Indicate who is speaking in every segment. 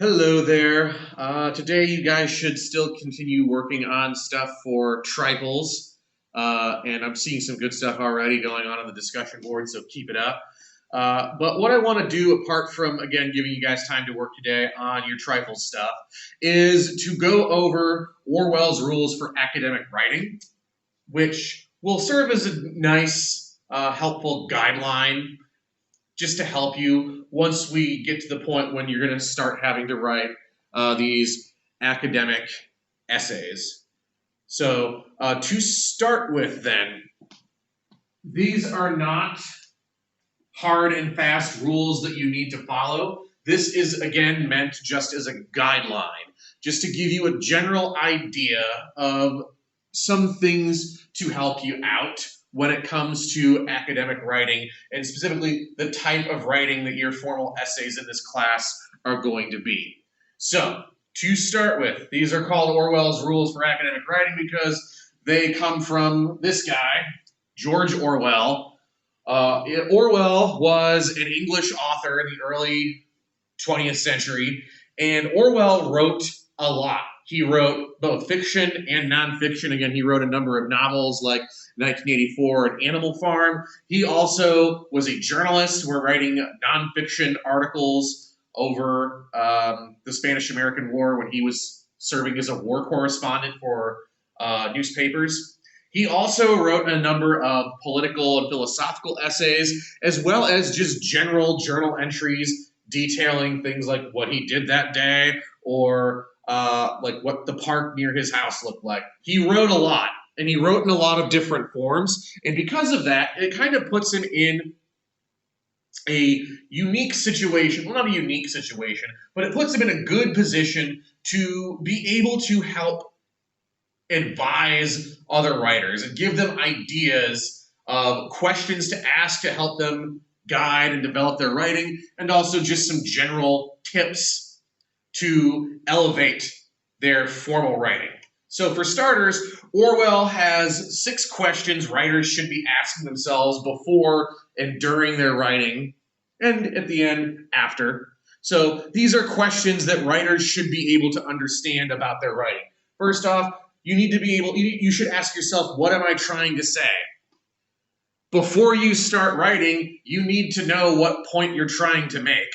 Speaker 1: Hello there. Today, you guys should still continue working on stuff for triples. And I'm seeing some good stuff already going on the discussion board, so keep it up. But what I want to do, apart from, again, giving you guys time to work today on your trifle stuff, is to go over Orwell's rules for academic writing, which will serve as a nice, helpful guideline just to help you once we get to the point when you're going to start having to write these academic essays. So to start with, then, these are not hard and fast rules that you need to follow. This is, again, meant just as a guideline, just to give you a general idea of some things to help you out when it comes to academic writing, and specifically the type of writing that your formal essays in this class are going to be. So, to start with, these are called Orwell's Rules for Academic Writing because they come from this guy, George Orwell. Orwell was an English author in the early 20th century, and Orwell wrote a lot. He wrote both fiction and nonfiction. Again, he wrote a number of novels like 1984 and Animal Farm. He also was a journalist who were writing nonfiction articles over the Spanish-American War when he was serving as a war correspondent for newspapers. He also wrote a number of political and philosophical essays, as well as just general journal entries detailing things like what he did that day or like what the park near his house looked like. He wrote a lot, and he wrote in a lot of different forms. And because of that, it kind of puts him in a unique situation. Well, not a unique situation, but it puts him in a good position to be able to help advise other writers and give them ideas of questions to ask to help them guide and develop their writing, and also just some general tips to elevate their formal writing. So for starters, Orwell has 6 questions writers should be asking themselves before and during their writing, and at the end, after. So these are questions that writers should be able to understand about their writing. First off, you should ask yourself, what am I trying to say? Before you start writing, you need to know what point you're trying to make.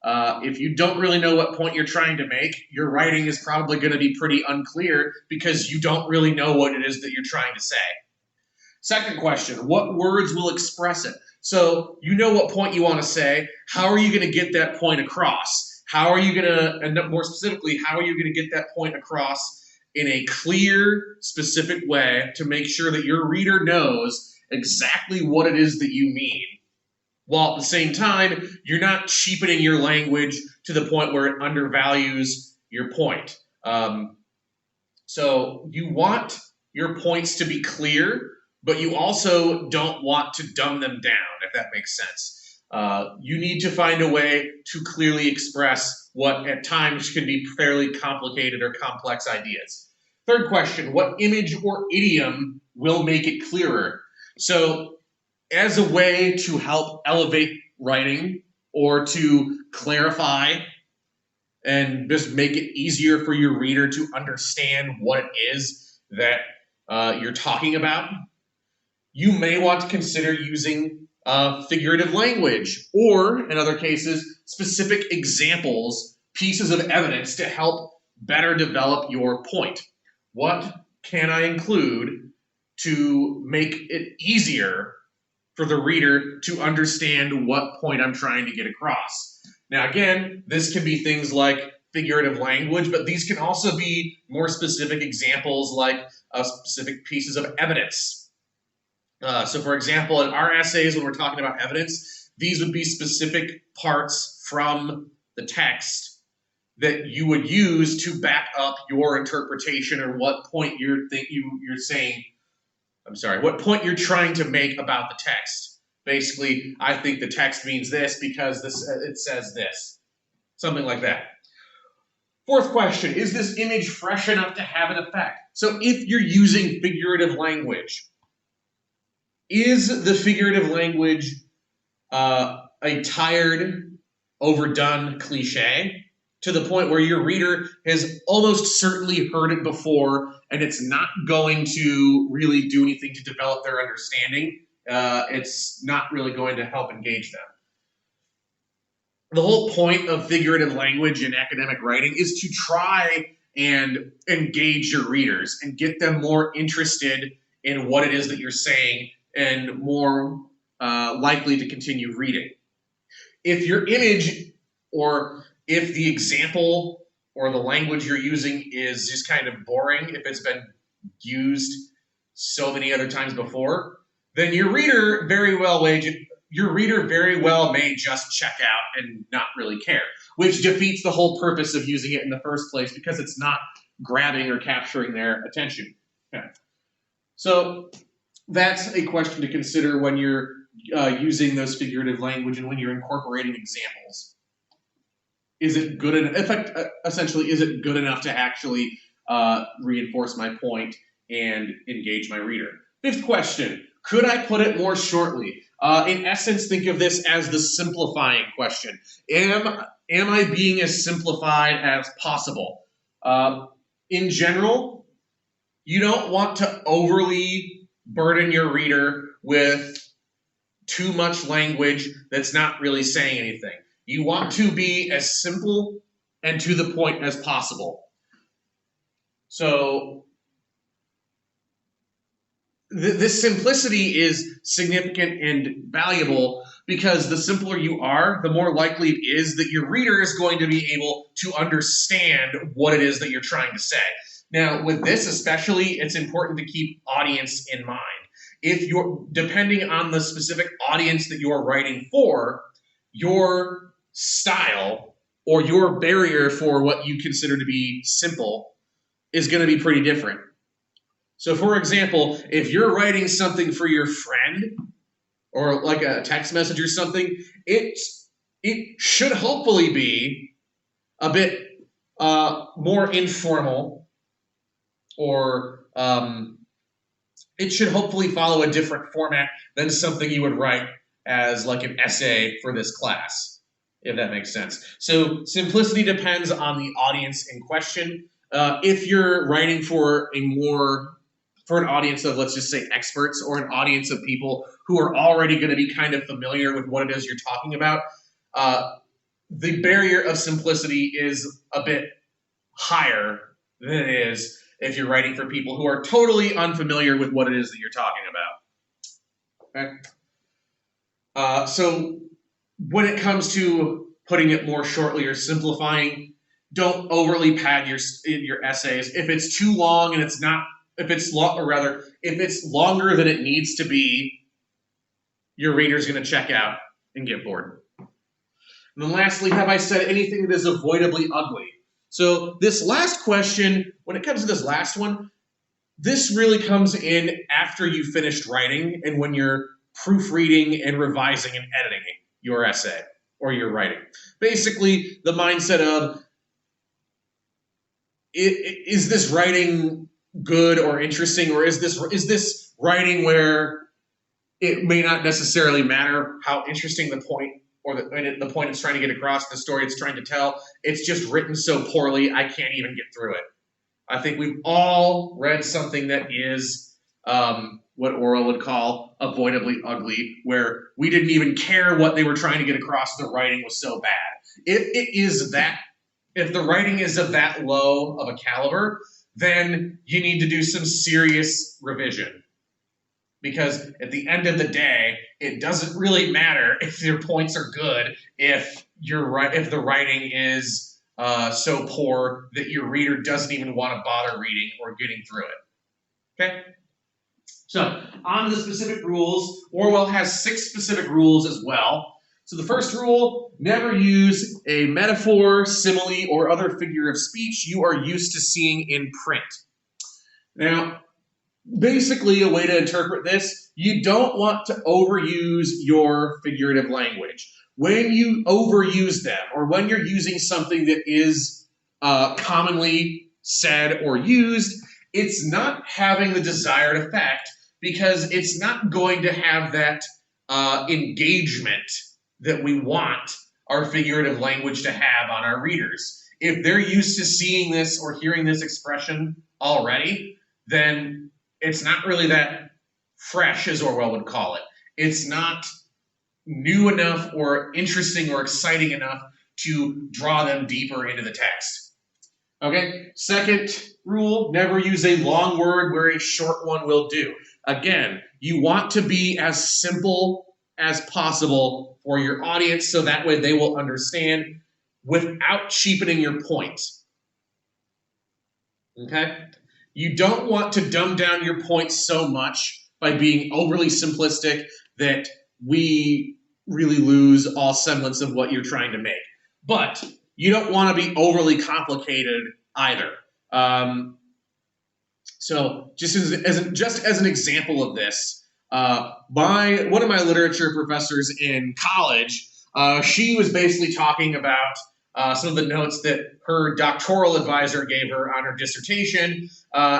Speaker 1: If you don't really know what point you're trying to make, your writing is probably going to be pretty unclear because you don't really know what it is that you're trying to say. Second question, what words will express it? So you know what point you want to say. How are you going to get that point across? How are you going to, and more specifically, how are you going to get that point across in a clear, specific way to make sure that your reader knows exactly what it is that you mean, while at the same time, you're not cheapening your language to the point where it undervalues your point. So you want your points to be clear, but you also don't want to dumb them down, if that makes sense. You need to find a way to clearly express what at times can be fairly complicated or complex ideas. Third question, what image or idiom will make it clearer? So as a way to help elevate writing or to clarify and just make it easier for your reader to understand what it is that you're talking about, you may want to consider using figurative language, or in other cases, specific examples, pieces of evidence to help better develop your point. What can I include to make it easier for the reader to understand what point I'm trying to get across? Now, again, this can be things like figurative language, but these can also be more specific examples like specific pieces of evidence. So, for example, in our essays, when we're talking about evidence, these would be specific parts from the text that you would use to back up your interpretation or what point you're saying. I'm sorry, what point you're trying to make about the text. Basically, I think the text means this because it says this. Something like that. Fourth question, is this image fresh enough to have an effect? So if you're using figurative language, is the figurative language a tired, overdone cliche to the point where your reader has almost certainly heard it before, and it's not going to really do anything to develop their understanding. It's not really going to help engage them. The whole point of figurative language in academic writing is to try and engage your readers and get them more interested in what it is that you're saying and more likely to continue reading. If your image or if the example or the language you're using is just kind of boring, if it's been used so many other times before, then your reader very well may just check out and not really care, which defeats the whole purpose of using it in the first place because it's not grabbing or capturing their attention. Okay. So that's a question to consider when you're using those figurative language and when you're incorporating examples. Is it good enough? Essentially, is it good enough to actually reinforce my point and engage my reader? Fifth question, could I put it more shortly? In essence, think of this as the simplifying question. Am I being as simplified as possible? In general, you don't want to overly burden your reader with too much language that's not really saying anything. You want to be as simple and to the point as possible. So this simplicity is significant and valuable because the simpler you are, the more likely it is that your reader is going to be able to understand what it is that you're trying to say. Now, with this especially, it's important to keep audience in mind. If you're, depending on the specific audience that you're writing for, your style or your barrier for what you consider to be simple is going to be pretty different. So for example, if you're writing something for your friend or like a text message or something, it should hopefully be a bit more informal, or it should hopefully follow a different format than something you would write as like an essay for this class, if that makes sense. So simplicity depends on the audience in question. If you're writing for an audience of, let's just say, experts, or an audience of people who are already going to be kind of familiar with what it is you're talking about, the barrier of simplicity is a bit higher than it is if you're writing for people who are totally unfamiliar with what it is that you're talking about. Okay? So when it comes to putting it more shortly or simplifying, don't overly pad your essays. If it's too long and if it's longer than it needs to be, your reader's going to check out and get bored. And then lastly, have I said anything that is avoidably ugly? So this last question, when it comes to this last one, this really comes in after you finished writing and when you're proofreading and revising and editing your essay or your writing. Basically, the mindset of, is this writing good or interesting, or is this writing where it may not necessarily matter how interesting the point or the point it's trying to get across, the story it's trying to tell, it's just written so poorly I can't even get through it. I think we've all read something that is what Orwell would call avoidably ugly, where we didn't even care what they were trying to get across, the writing was so bad. If the writing is of that low of a caliber, then you need to do some serious revision. Because at the end of the day, it doesn't really matter if your points are good if the writing is so poor that your reader doesn't even want to bother reading or getting through it. Okay? So, on to the specific rules. Orwell has 6 specific rules as well. So the first rule, never use a metaphor, simile, or other figure of speech you are used to seeing in print. Now, basically, a way to interpret this, you don't want to overuse your figurative language. When you overuse them, or when you're using something that is commonly said or used, it's not having the desired effect because it's not going to have that engagement that we want our figurative language to have on our readers. If they're used to seeing this or hearing this expression already, then it's not really that fresh, as Orwell would call it. It's not new enough or interesting or exciting enough to draw them deeper into the text. Okay, second rule, never use a long word where a short one will do. Again, you want to be as simple as possible for your audience so that way they will understand without cheapening your point. Okay? You don't want to dumb down your point so much by being overly simplistic that we really lose all semblance of what you're trying to make. But you don't want to be overly complicated either. So just as an example of this, one of my literature professors in college, she was basically talking about some of the notes that her doctoral advisor gave her on her dissertation,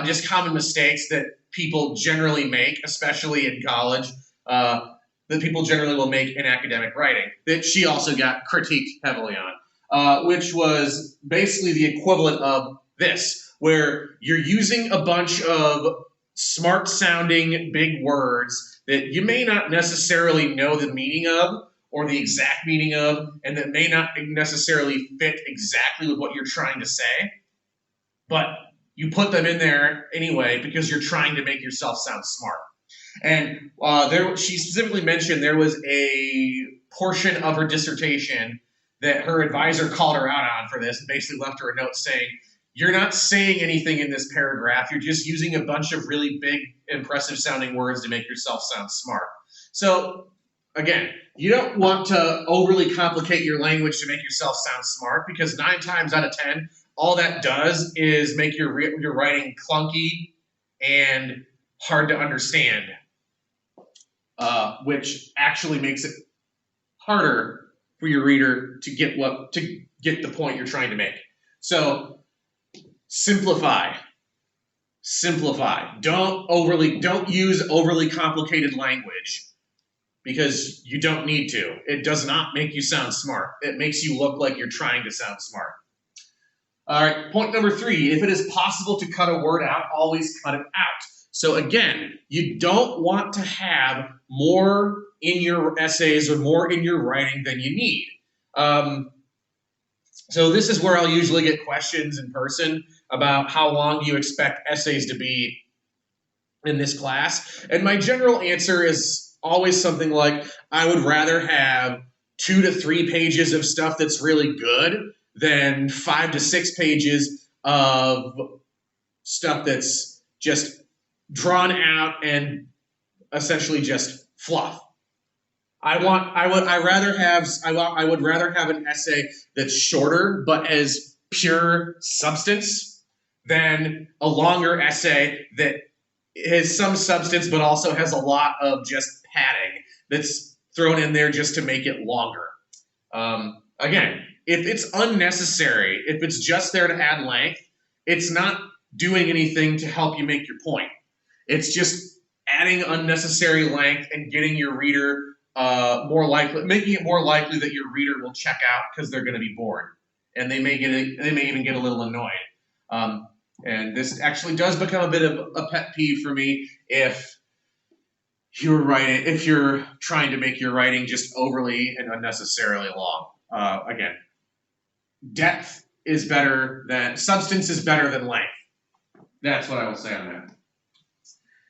Speaker 1: just common mistakes that people generally make, especially in college, that people generally will make in academic writing, that she also got critiqued heavily on, which was basically the equivalent of this, where you're using a bunch of smart-sounding big words that you may not necessarily know the meaning of or the exact meaning of, and that may not necessarily fit exactly with what you're trying to say, but you put them in there anyway because you're trying to make yourself sound smart. And she specifically mentioned there was a portion of her dissertation that her advisor called her out on for this and basically left her a note saying, you're not saying anything in this paragraph. You're just using a bunch of really big, impressive sounding words to make yourself sound smart. So again, you don't want to overly complicate your language to make yourself sound smart, because 9 times out of 10, all that does is make your writing clunky and hard to understand, which actually makes it harder for your reader to get the point you're trying to make. So simplify. Don't use overly complicated language, because you don't need to. It does not make you sound smart. It makes you look like you're trying to sound smart. All right, point number 3, if it is possible to cut a word out, always cut it out. So again, you don't want to have more in your essays or more in your writing than you need. So this is where I'll usually get questions in person about how long do you expect essays to be in this class. And my general answer is always something like, I would rather have 2 to 3 pages of stuff that's really good than 5 to 6 pages of stuff that's just drawn out and essentially just fluff. I would rather have an essay that's shorter but has pure substance than a longer essay that has some substance but also has a lot of just padding that's thrown in there just to make it longer. Again, if it's unnecessary, if it's just there to add length, it's not doing anything to help you make your point. It's just adding unnecessary length and getting your reader making it more likely that your reader will check out because they're going to be bored, and they may even get a little annoyed. And this actually does become a bit of a pet peeve for me if you're trying to make your writing just overly and unnecessarily long. Again, substance is better than length. That's what I will say on that.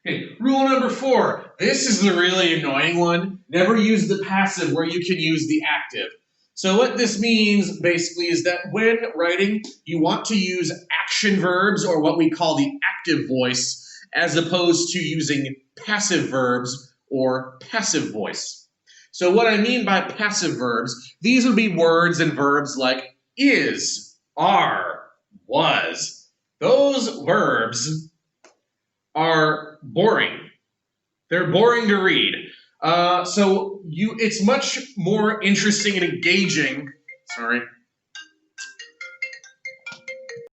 Speaker 1: Okay, rule number 4. This is the really annoying one. Never use the passive where you can use the active. So what this means basically is that when writing, you want to use action verbs, or what we call the active voice, as opposed to using passive verbs or passive voice. So what I mean by passive verbs, these would be words and verbs like is, are, was. Those verbs are boring. They're boring to read. So it's much more interesting and engaging. Sorry,